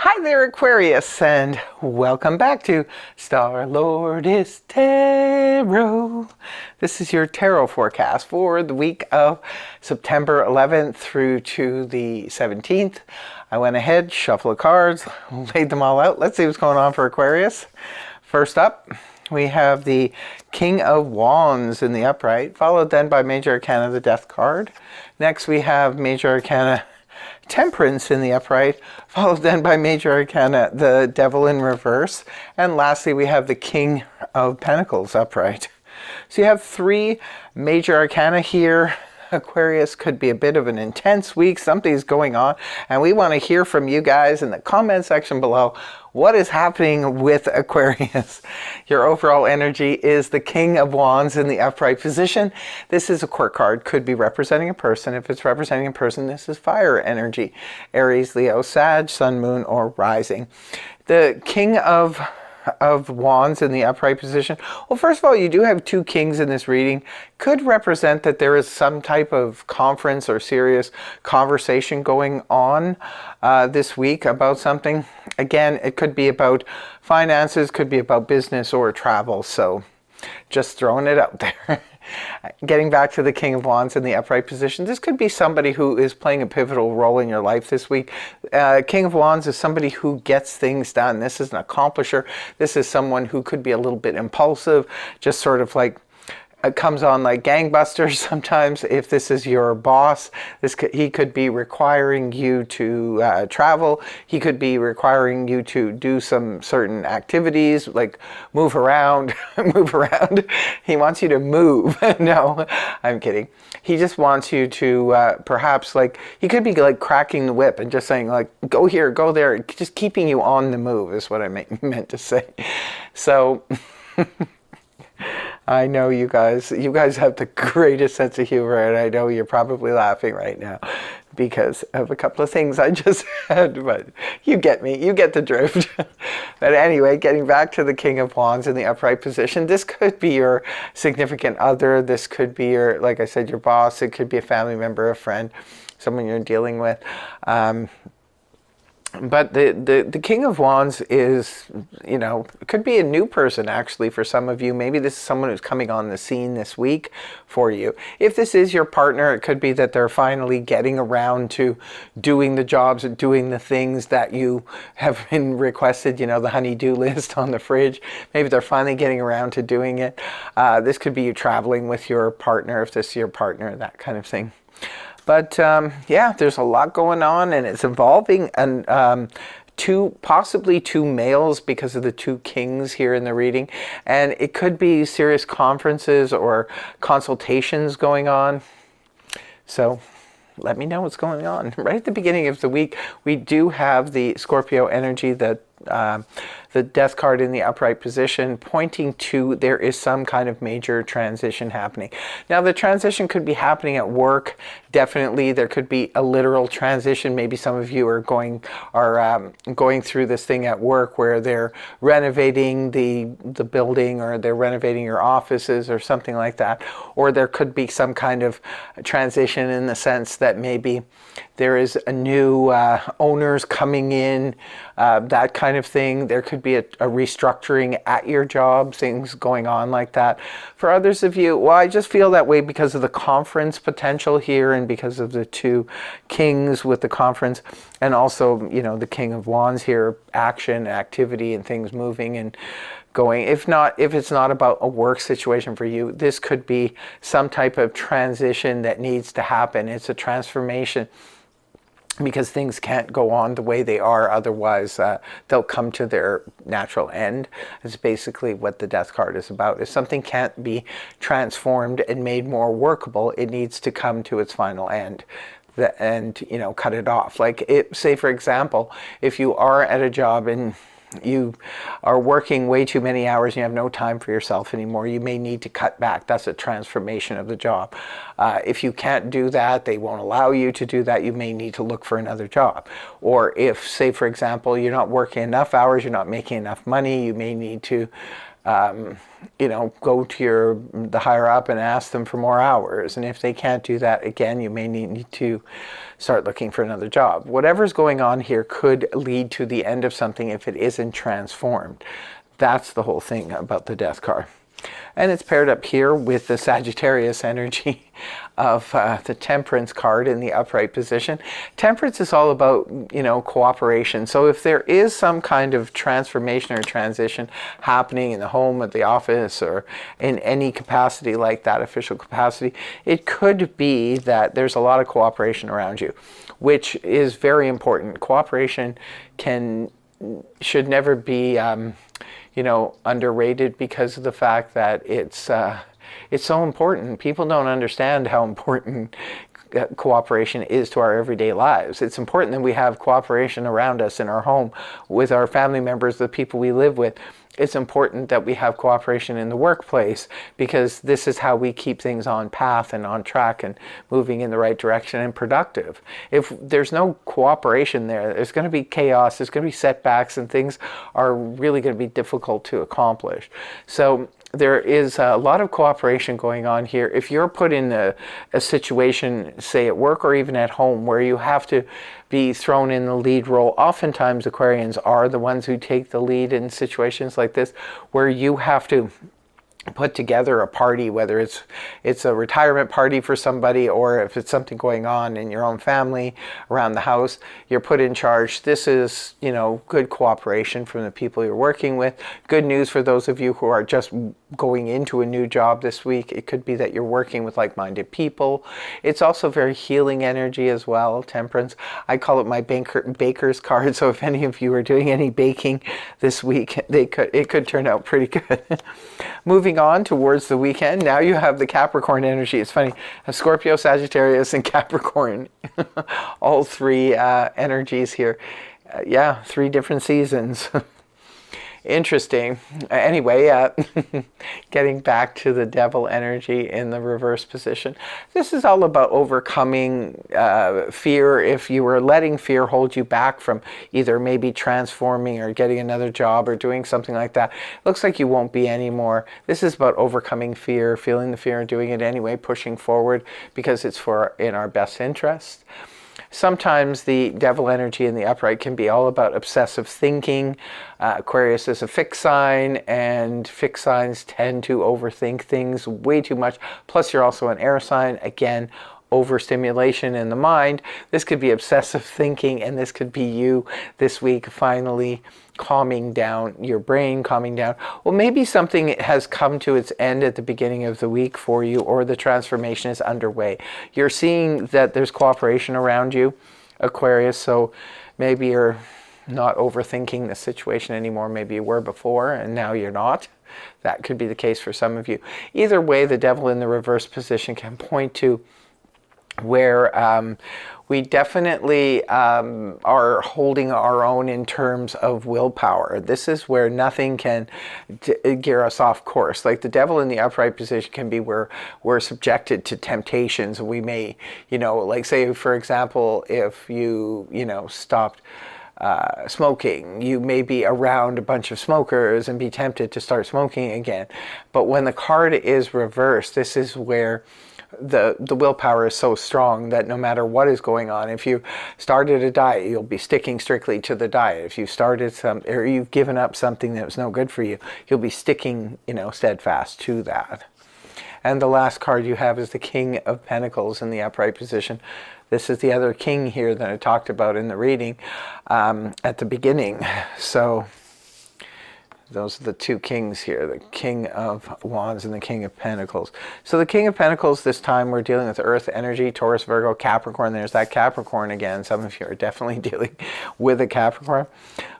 Hi there, Aquarius, and welcome back to Star-Lord Tarot. This is your tarot forecast for the week of September 11th through to the 17th. I went ahead, shuffled the cards, laid them all out. Let's see what's going on for Aquarius. First up, we have the King of Wands in the upright, followed then by Major Arcana, the Death card. Next, we have Major Arcana, Temperance in the upright, followed then by Major Arcana, the Devil in reverse. And lastly, we have the King of Pentacles upright. So you have three Major Arcana here. Aquarius, could be a bit of an intense week. Something's going on, and we want to hear from you guys in the comment section below. What is happening with Aquarius? Your overall energy is the King of Wands in the upright position. This is a court card, could be representing a person. If it's representing a person, this is fire energy. Aries, Leo, Sag, Sun, Moon, or Rising. The King of Wands in the upright position. Well, first of all, you do have two kings in this reading. Could represent that there is some type of conference or serious conversation going on this week about something. Again, it could be about finances, could be about business or travel. So just throwing it out there. Getting back to the King of Wands in the upright position, this could be somebody who is playing a pivotal role in your life this week. King of Wands is somebody who gets things done. This is an accomplisher. This is someone who could be a little bit impulsive, just sort of like comes on like gangbusters sometimes. If this is your boss, he could be requiring you to travel. He could be requiring you to do some certain activities like move around. Move around. He wants you to move. No, I'm kidding. He just wants you to perhaps, like, he could be like cracking the whip and just saying like, go here, go there, just keeping you on the move is what I meant to say. So I know you guys have the greatest sense of humor, and I know you're probably laughing right now because of a couple of things I just said, but you get me, you get the drift. But anyway, getting back to the King of Wands in the upright position, this could be your significant other, this could be your, like I said, your boss, it could be a family member, a friend, someone you're dealing with. But the King of Wands is, you know, it could be a new person actually for some of you. Maybe this is someone who's coming on the scene this week for you. If this is your partner, it could be that they're finally getting around to doing the jobs and doing the things that you have been requested, you know, the honey-do list on the fridge. Maybe they're finally getting around to doing it. This could be you traveling with your partner, if this is your partner, that kind of thing. But yeah, there's a lot going on, and it's involving possibly two males because of the two kings here in the reading. And it could be serious conferences or consultations going on. So let me know what's going on. Right at the beginning of the week, we do have the Scorpio energy, the Death card in the upright position, pointing to there is some kind of major transition happening. Now, the transition could be happening at work. Definitely, there could be a literal transition. Maybe some of you are going through this thing at work where they're renovating the building, or they're renovating your offices or something like that. Or there could be some kind of transition in the sense that maybe there is a new owners coming in, that kind of thing. There could be a restructuring at your job, things going on like that. For others of you, well, I just feel that way because of the conference potential here and because of the two kings with the conference, and also, you know, the King of Wands here, action, activity, and things moving and going. If it's not about a work situation for you, this could be some type of transition that needs to happen. It's a transformation, because things can't go on the way they are, otherwise they'll come to their natural end. It's basically what the Death card is about. If something can't be transformed and made more workable, it needs to come to its final end and, you know, cut it off. Like, say for example, if you are at a job and you are working way too many hours and you have no time for yourself anymore, you may need to cut back. That's a transformation of the job. If you can't do that, they won't allow you to do that, you may need to look for another job. Or if, say for example, you're not working enough hours, you're not making enough money, you may need to go to the higher up and ask them for more hours. And if they can't do that, again, you may need to start looking for another job. Whatever's going on here could lead to the end of something if it isn't transformed. That's the whole thing about the Death card. And it's paired up here with the Sagittarius energy of the Temperance card in the upright position. Temperance is all about, cooperation. So if there is some kind of transformation or transition happening in the home, at the office, or in any capacity like that, official capacity, it could be that there's a lot of cooperation around you, which is very important. Cooperation should never be underrated because of the fact that it's so important. People don't understand how important cooperation is to our everyday lives. It's important that we have cooperation around us in our home, with our family members, the people we live with. It's important that we have cooperation in the workplace, because this is how we keep things on path and on track and moving in the right direction and productive. If there's no cooperation there's going to be chaos, there's going to be setbacks, and things are really going to be difficult to accomplish. So there is a lot of cooperation going on here. If you're put in a situation, say at work or even at home, where you have to be thrown in the lead role, oftentimes Aquarians are the ones who take the lead in situations like this, where you have to put together a party, whether it's a retirement party for somebody, or if it's something going on in your own family, around the house, you're put in charge. This is, good cooperation from the people you're working with. Good news for those of you who are just going into a new job this week. It could be that you're working with like-minded people. It's also very healing energy as well, Temperance. I call it my baker's card, so if any of you are doing any baking this week, it could turn out pretty good. Moving on towards the weekend, now you have the Capricorn energy. It's funny, Scorpio, Sagittarius, and Capricorn, all three energies here. Yeah, 3 different seasons. Interesting. Anyway, getting back to the Devil energy in the reverse position. This is all about overcoming fear. If you were letting fear hold you back from either maybe transforming or getting another job or doing something like that, looks like you won't be anymore. This is about overcoming fear, feeling the fear and doing it anyway, pushing forward because it's in our best interest. Sometimes the Devil energy in the upright can be all about obsessive thinking. Aquarius is a fixed sign, and fixed signs tend to overthink things way too much. Plus, you're also an air sign. Again, overstimulation in the mind. This could be obsessive thinking, and this could be you this week finally calming down your brain, calming down. Well, maybe something has come to its end at the beginning of the week for you, or the transformation is underway. You're seeing that there's cooperation around you, Aquarius, so maybe you're not overthinking the situation anymore. Maybe you were before and now you're not. That could be the case for some of you. Either way, the Devil in the reverse position can point to where we definitely are holding our own in terms of willpower. This is where nothing can gear us off course. Like the Devil in the upright position can be where we're subjected to temptations. We may, like say, for example, if you, stopped smoking, you may be around a bunch of smokers and be tempted to start smoking again. But when the card is reversed, this is where the willpower is so strong that no matter what is going on, if you started a diet, you'll be sticking strictly to the diet. If you started or you've given up something that was no good for you, you'll be sticking, steadfast to that. And the last card you have is the King of Pentacles in the upright position. This is the other king here that I talked about in the reading at the beginning. So those are the 2 kings here, the King of Wands and the King of Pentacles. So the King of Pentacles, this time we're dealing with Earth energy, Taurus, Virgo, Capricorn. There's that Capricorn again. Some of you are definitely dealing with a Capricorn.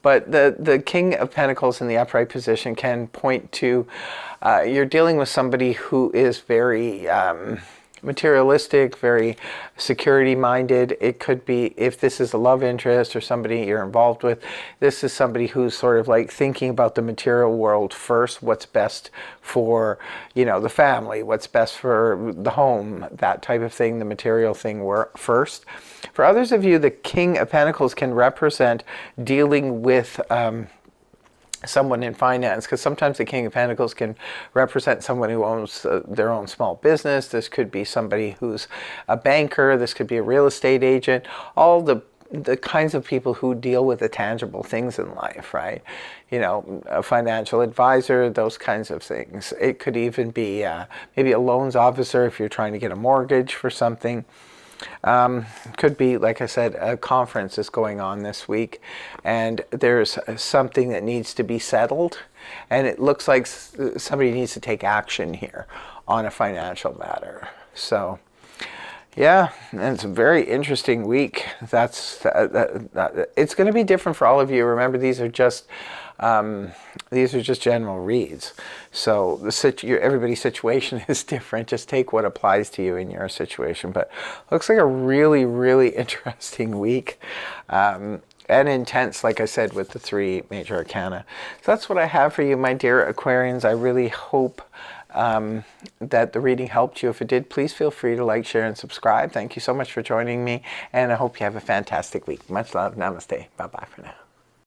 But the King of Pentacles in the upright position can point to you're dealing with somebody who is very materialistic, very security-minded. It could be, if this is a love interest or somebody you're involved with, this is somebody who's sort of like thinking about the material world first, what's best for, the family, what's best for the home, that type of thing, the material thing first. For others of you, the King of Pentacles can represent dealing with someone in finance, because sometimes the King of Pentacles can represent someone who owns their own small business. This could be somebody who's a banker. This could be a real estate agent. All the kinds of people who deal with the tangible things in life, right? You know, a financial advisor, those kinds of things. It could even be maybe a loans officer if you're trying to get a mortgage for something. Could be, like I said, a conference is going on this week, and there's something that needs to be settled, and it looks like somebody needs to take action here on a financial matter. So yeah, and it's a very interesting week. That's it's going to be different for all of you. Remember, these are just general reads. So everybody's situation is different. Just take what applies to you in your situation. But looks like a really, really interesting week. And intense, like I said, with the 3 major arcana. So that's what I have for you, my dear Aquarians. I really hope that the reading helped you. If it did, please feel free to like, share, and subscribe. Thank you so much for joining me, and I hope you have a fantastic week. Much love. Namaste. Bye-bye for now.